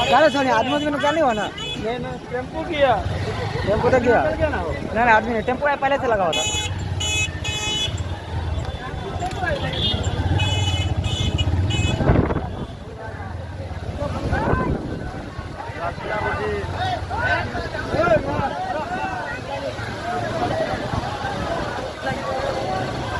क्या सोनी आदमी में क्या नहीं होना टेम्पो किया टेम्पो तो किया नहीं आदमी ने टेम्पो पहले से लगा हुआ था